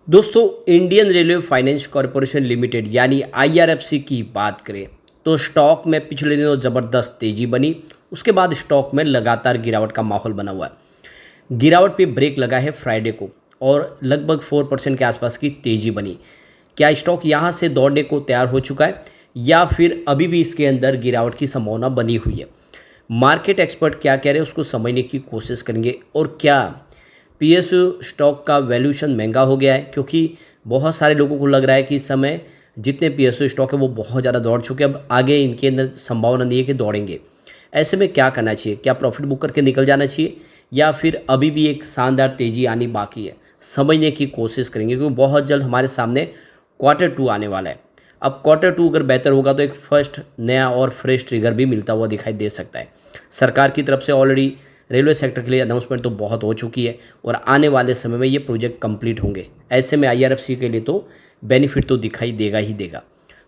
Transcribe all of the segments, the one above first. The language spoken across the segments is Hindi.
दोस्तों, Indian railway finance corporation limited यानी आईआरएफसी की बात करें तो स्टॉक में पिछले दिनों ज़बरदस्त तेज़ी बनी। उसके बाद स्टॉक में लगातार गिरावट का माहौल बना हुआ है। गिरावट पे ब्रेक लगा है फ्राइडे को और लगभग 4% के आसपास की तेज़ी बनी। क्या स्टॉक यहाँ से दौड़ने को तैयार हो चुका है या फिर अभी भी इसके अंदर गिरावट की संभावना बनी हुई है? मार्केट एक्सपर्ट क्या कह रहे हैं उसको समझने की कोशिश करेंगे। और क्या पीएसयू स्टॉक का वैल्यूएशन महंगा हो गया है, क्योंकि बहुत सारे लोगों को लग रहा है कि इस समय जितने पीएसयू स्टॉक है वो बहुत ज़्यादा दौड़ चुके हैं, अब आगे इनके अंदर संभावना नहीं है कि दौड़ेंगे। ऐसे में क्या करना चाहिए? क्या प्रॉफिट बुक करके निकल जाना चाहिए या फिर अभी भी एक शानदार तेज़ी आनी बाकी है? समझने की कोशिश करेंगे, क्योंकि बहुत जल्द हमारे सामने क्वार्टर टू आने वाला है। अब क्वार्टर टू अगर बेहतर होगा तो एक फर्स्ट नया और फ्रेश ट्रिगर भी मिलता हुआ दिखाई दे सकता है। सरकार की तरफ से ऑलरेडी रेलवे सेक्टर के लिए अनाउंसमेंट तो बहुत हो चुकी है और आने वाले समय में ये प्रोजेक्ट कंप्लीट होंगे। ऐसे में आईआरएफसी के लिए तो बेनिफिट तो दिखाई देगा ही देगा।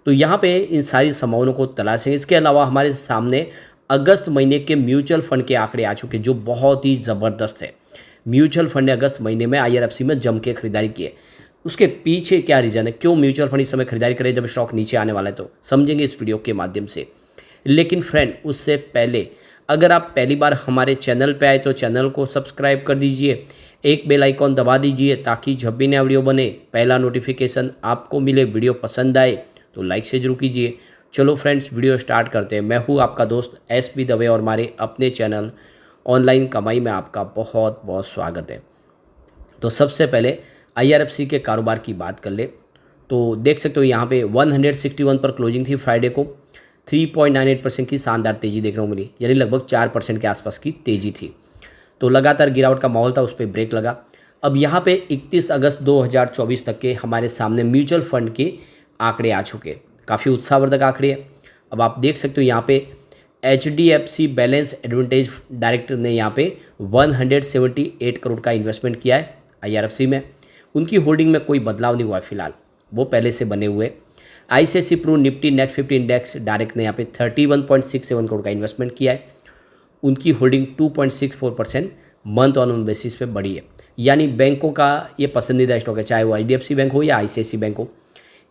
तो यहाँ पे इन सारी संभावनाओं को तलाशें। इसके अलावा हमारे सामने अगस्त महीने के म्यूचुअल फंड के आंकड़े आ चुके हैं जो बहुत ही ज़बरदस्त है। म्यूचुअल फंड ने अगस्त महीने में आईआरएफसी में जम के खरीदारी की है। उसके पीछे क्या रीज़न है, क्यों म्यूचुअल फंड इस समय खरीदारी करे जब स्टॉक नीचे आने वाला है, तो समझेंगे इस वीडियो के माध्यम से। लेकिन फ्रेंड, उससे पहले अगर आप पहली बार हमारे चैनल पे आए तो चैनल को सब्सक्राइब कर दीजिए, एक बेल आइकॉन दबा दीजिए ताकि जब भी नया वीडियो बने पहला नोटिफिकेशन आपको मिले। वीडियो पसंद आए तो लाइक से जरूर कीजिए। चलो फ्रेंड्स, वीडियो स्टार्ट करते हैं। मैं हूँ आपका दोस्त एसपी दवे और हमारे अपने चैनल ऑनलाइन कमाई में आपका बहुत बहुत स्वागत है। तो सबसे पहले आईआरएफसी के कारोबार की बात कर ले तो देख सकते हो यहाँ पे 161 पर क्लोजिंग थी फ्राइडे को। 3.98% की शानदार तेज़ी देखने को मिली, यानी लगभग 4% के आसपास की तेज़ी थी। तो लगातार गिरावट का माहौल था, उस पर ब्रेक लगा। अब यहाँ पे 31 अगस्त 2024 तक के हमारे सामने म्यूचुअल फंड के आंकड़े आ चुके हैं। काफ़ी उत्साहवर्धक आंकड़े हैं। अब आप देख सकते हो यहाँ पे HDFC बैलेंस एडवांटेज डायरेक्टर ने यहाँ पे 178 करोड़ का इन्वेस्टमेंट किया है आईआरएफसी में। उनकी होल्डिंग में कोई बदलाव नहीं हुआ है फिलहाल, वो पहले से बने हुए। ICICI Pru Nifty next 50 index direct ने यहाँ पे 31.67 करोड़ का इन्वेस्टमेंट किया है। उनकी होल्डिंग 2.64% मंथ ऑन बेसिस पे बढ़ी है, यानी बैंकों का ये पसंदीदा स्टॉक है, चाहे वो एचडीएफसी बैंक हो या आईसीआईसी बैंक हो।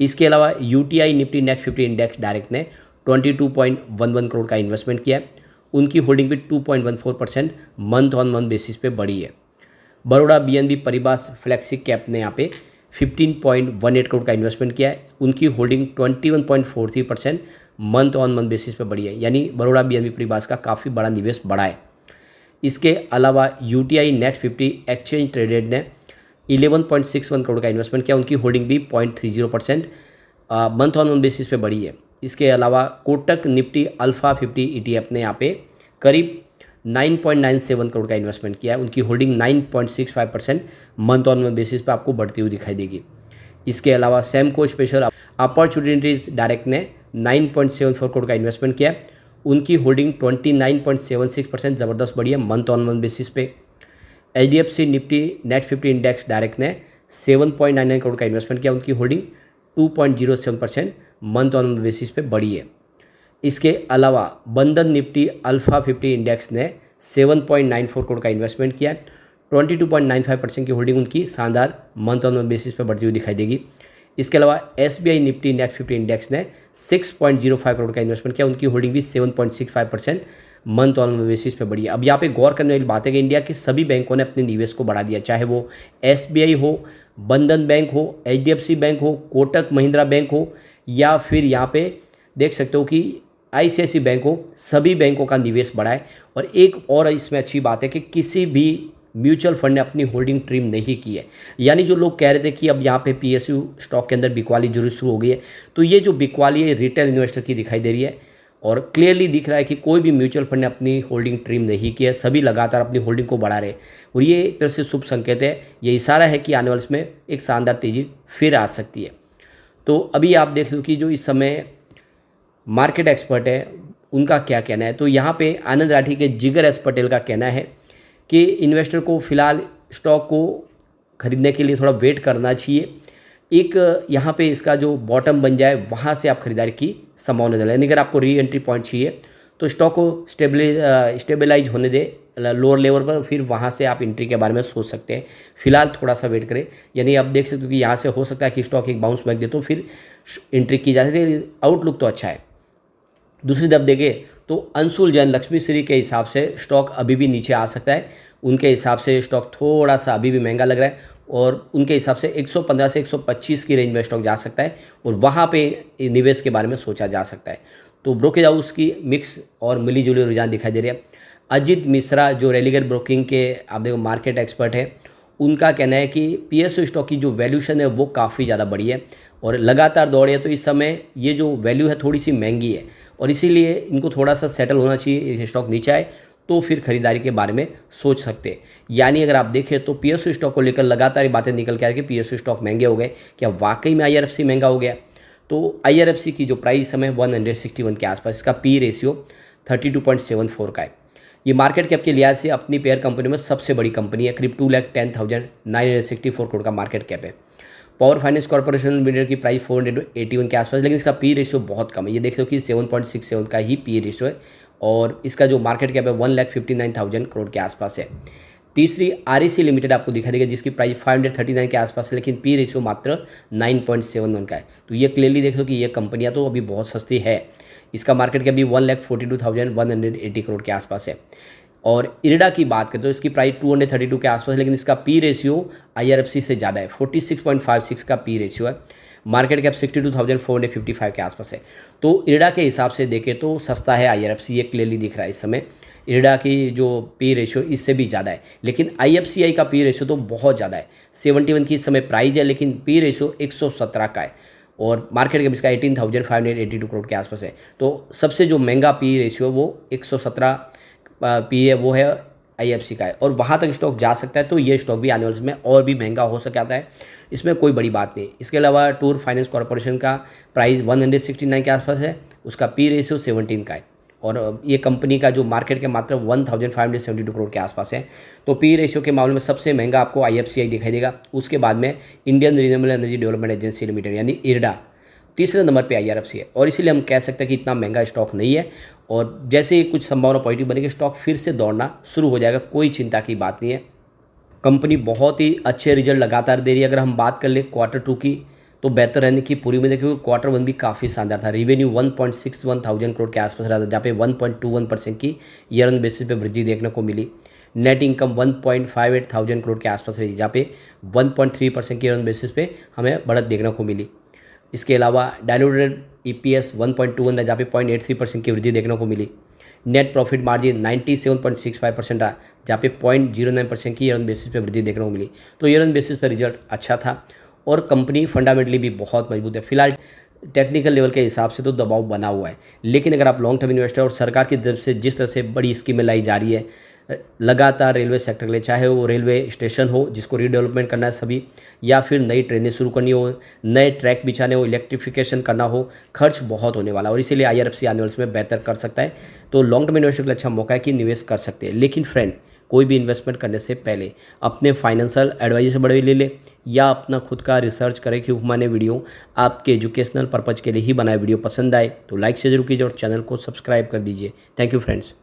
इसके अलावा UTI Nifty next 50 index direct ने 22.11 करोड़ का इन्वेस्टमेंट किया है। उनकी होल्डिंग भी 2.14% मंथ ऑन मंथ बेसिस पे बढ़ी है। Baroda BNB Paribas flexi cap ने यहाँ पे 15.18 करोड़ का इन्वेस्टमेंट किया है। उनकी holding 21.43% month on month basis पे बढ़ी है, यानी बड़ौदा बीएनबी परिबास का काफ़ी बड़ा निवेश बढ़ा है। इसके अलावा यूटीआई नेक्स्ट 50 एक्सचेंज ट्रेडेड ने 11.61 करोड़ का इन्वेस्टमेंट किया। उनकी होल्डिंग भी 0.30% मंथ ऑन मंथ बेसिस पे बढ़ी है। इसके अलावा कोटक निफ्टी अल्फा 50 ETF ने यहाँ पे करीब 9.97 करोड़ का इन्वेस्टमेंट किया है। उनकी holding 9.65% month on month basis पे आपको बढ़ती हुई दिखाई देगी। इसके अलावा सैमको स्पेशल अपॉर्चुनिटीज डायरेक्ट ने 9.74 करोड़ का इन्वेस्टमेंट किया है। उनकी होल्डिंग 29.76% ज़बरदस्त बढ़ी है मंथ ऑन मंथ बेसिस पे। HDFC Nifty next 50 index direct ने 7.99 करोड़ का इन्वेस्टमेंट किया। उनकी holding 2.07% month on month basis पे बढ़ी है। इसके अलावा बंधन निफ्टी अल्फा 50 इंडेक्स ने 7.94 करोड़ का इन्वेस्टमेंट किया है। 22.95% की होल्डिंग उनकी शानदार मंथ ऑन मंथ बेसिस पर बढ़ती हुई दिखाई देगी। इसके अलावा SBI निफ्टी नेक्स्ट 50 इंडेक्स ने 6.05 करोड़ का इन्वेस्टमेंट किया। उनकी होल्डिंग भी 7.65% मंथ ऑन मंथ बेसिस पे बढ़ी है। अब यहाँ पे गौर करने वाली बात है कि इंडिया के सभी बैंकों ने अपने निवेश को बढ़ा दिया, चाहे वो SBI हो, बंधन बैंक हो, HDFC बैंक हो, कोटक महिंद्रा बैंक हो या फिर यहाँ पे देख सकते हो कि आईसीआईसी बैंक हो, सभी बैंकों का निवेश बढ़ा है। और एक और इसमें अच्छी बात है कि किसी भी म्यूचुअल फंड ने अपनी होल्डिंग ट्रिम नहीं की है, यानी जो लोग कह रहे थे कि अब यहाँ पे पीएसयू स्टॉक के अंदर बिकवाली जरूर शुरू हो गई है, तो ये जो बिकवाली है रिटेल इन्वेस्टर की दिखाई दे रही है और क्लियरली दिख रहा है कि कोई भी म्यूचुअल फंड ने अपनी होल्डिंग ट्रिम नहीं की है, सभी लगातार अपनी होल्डिंग को बढ़ा रहे हैं। और ये एक तरह से शुभ संकेत है, ये इशारा है कि आने वाले समय एक शानदार तेज़ी फिर आ सकती है। तो अभी आप देख लो कि जो इस समय मार्केट एक्सपर्ट है उनका क्या कहना है। तो यहाँ पे आनंद राठी के जिगर एस पटेल का कहना है कि इन्वेस्टर को फिलहाल स्टॉक को खरीदने के लिए थोड़ा वेट करना चाहिए। एक यहाँ पे इसका जो बॉटम बन जाए वहाँ से आप खरीदारी की संभावना है, यानी अगर आपको री एंट्री पॉइंट चाहिए तो स्टॉक को स्टेबलाइज होने दे लोअर लेवल पर, फिर वहाँ से आप एंट्री के बारे में सोच सकते हैं। फिलहाल थोड़ा सा वेट करें, यानी आप देख सकते हो कि यहाँ से हो सकता है कि स्टॉक एक बाउंस बैक दे तो फिर एंट्री की जा सकती है। आउटलुक तो अच्छा है। दूसरी तरफ देखें तो अंशुल जैन लक्ष्मी श्री के हिसाब से स्टॉक अभी भी नीचे आ सकता है। उनके हिसाब से स्टॉक थोड़ा सा अभी भी महंगा लग रहा है और उनके हिसाब से 115 से 125 की रेंज में स्टॉक जा सकता है और वहाँ पे निवेश के बारे में सोचा जा सकता है। तो ब्रोकेज हाउस की मिक्स और मिली जुली रुझान दिखाई दे रही है। अजित मिश्रा जो रेलिगर ब्रोकिंग के आप देखो मार्केट एक्सपर्ट है, उनका कहना है कि पीएसयू स्टॉक की जो वैल्यूशन है वो काफ़ी ज़्यादा बढ़ी है और लगातार दौड़ है, तो इस समय ये जो वैल्यू है थोड़ी सी महंगी है और इसीलिए इनको थोड़ा सा सेटल होना चाहिए। ये स्टॉक नीचे आए तो फिर खरीदारी के बारे में सोच सकते हैं। यानी अगर आप देखें तो पीएसयू स्टॉक को लेकर लगातार ये बातें निकल के आ रही कि पीएसयू स्टॉक महंगे हो गए, क्या वाकई में आईआरएफसी महंगा हो गया? तो आईआरएफसी की जो प्राइस समय 161 के आसपास, इसका पी रेशियो 32.74 का है। ये मार्केट कैप के लिहाज से अपनी पेयर कंपनी में सबसे बड़ी कंपनी है, करीब 2,10,964 करोड़ का मार्केट कैप है। पावर फाइनेंस कॉर्पोरेशन लिमिटेड की प्राइस 481 के आसपास, लेकिन इसका पी रेशियो बहुत कम है। ये देख सकते हो कि 7.67 का ही पी रेशियो है और इसका जो मार्केट कैप है 1,59,000 करोड़ के आसपास है। तीसरी आरईसी लिमिटेड आपको दिखा देगा जिसकी प्राइस 539 के आसपास है, लेकिन पी रेशियो मात्र 9.71 का है। तो ये क्लियरली देख लो कि ये कंपनियां तो अभी बहुत सस्ती है। इसका मार्केट कैप भी 1,42,180 करोड़ के आसपास है। और इरडा की बात करें तो इसकी प्राइस 232 के आसपास है, लेकिन इसका पी रेशियो आईआरएफसी से ज़्यादा है, 46.56 का पी रेशियो है। मार्केट कैप 62,455 के आसपास है। तो इरडा के हिसाब से देखें तो सस्ता है आईआरएफसी, ये क्लियरली दिख रहा है इस समय। इरडा की जो पी रेशियो इससे भी ज़्यादा है, लेकिन आईएफसीआई का पी रेशियो तो बहुत ज़्यादा है। 71 की इस समय प्राइस है, लेकिन पी रेशियो 117 का है और मार्केट कैप इसका 18,582 करोड़ के आसपास है। तो सबसे जो महंगा पी रेशियो वो 117 पी है, वो है आईएफसी का है और वहाँ तक स्टॉक जा सकता है। तो ये स्टॉक भी आने वाले समय और भी महंगा हो सकता है, इसमें कोई बड़ी बात नहीं। इसके अलावा टूर फाइनेंस कॉर्पोरेशन का प्राइस 169 के आसपास है, उसका पी रेशियो 17 का है और ये कंपनी का जो मार्केट के मात्र 1,572 करोड़ के आसपास है। तो पी रेशियो के मामले में सबसे महंगा आपको आईएफसीआई दिखाई देगा। उसके बाद में Indian renewable energy development agency limited यानी इरडा तीसरे नंबर पे आईआरएफसी है और इसीलिए हम कह सकते हैं कि इतना महंगा स्टॉक नहीं है और जैसे ही कुछ संभावना पॉजिटिव बनेगी स्टॉक फिर से दौड़ना शुरू हो जाएगा, कोई चिंता की बात नहीं है। कंपनी बहुत ही अच्छे रिजल्ट लगातार दे रही है। अगर हम बात कर ले Q2 की तो बेहतर रहने की पूरी उम्मीद है, क्योंकि Q1 भी काफ़ी शानदार था। रेवेन्यू 1.61 करोड़ के आसपास रहा था, जहाँ पे 1.21% की ईयर ऑन बेसिस पे वृद्धि देखने को मिली। नेट इनकम 1.58 करोड़ के आसपास रही, जहाँ पे 1.3% की ईयर ऑन बेसिस पे हमें बढ़त देखने को मिली। इसके अलावा डायलूटेड ईपीएस 1.21 है, जहाँ पे 0.83% की वृद्धि देखने को मिली। नेट प्रॉफिट मार्जिन 97.65% रहा, जहाँ पे 0.09% की ईयर ऑन बेसिस पे वृद्धि देखने को मिली। तो ईयर ऑन बेसिस पे रिजल्ट अच्छा था और कंपनी फंडामेंटली भी बहुत मजबूत है। फिलहाल टेक्निकल लेवल के हिसाब से तो दबाव बना हुआ है, लेकिन अगर आप लॉन्ग टर्म इन्वेस्टर और सरकार की तरफ से जिस तरह से बड़ी स्कीमें लाई जा रही है लगातार रेलवे सेक्टर के लिए, चाहे वो रेलवे स्टेशन हो जिसको रीडेवलपमेंट करना है सभी, या फिर नई ट्रेनें शुरू करनी हो, नए ट्रैक बिछाने हो, इलेक्ट्रिफिकेशन करना हो, खर्च बहुत होने वाला और इसीलिए आईआरएफसी आने वाले समय बेहतर कर सकता है। तो लॉन्ग टर्म इन्वेस्टर के लिए अच्छा मौका है कि निवेश कर सकते हैं। लेकिन फ्रेंड, कोई भी इन्वेस्टमेंट करने से पहले अपने फाइनेंशियल एडवाइजर से बड़े ले ले या अपना खुद का रिसर्च करें, क्योंकि मैंने वीडियो आपके एजुकेशनल पर्पज़ के लिए ही बनाए। वीडियो पसंद आए तो लाइक से जरूर कीजिए और चैनल को सब्सक्राइब कर दीजिए। Thank you friends.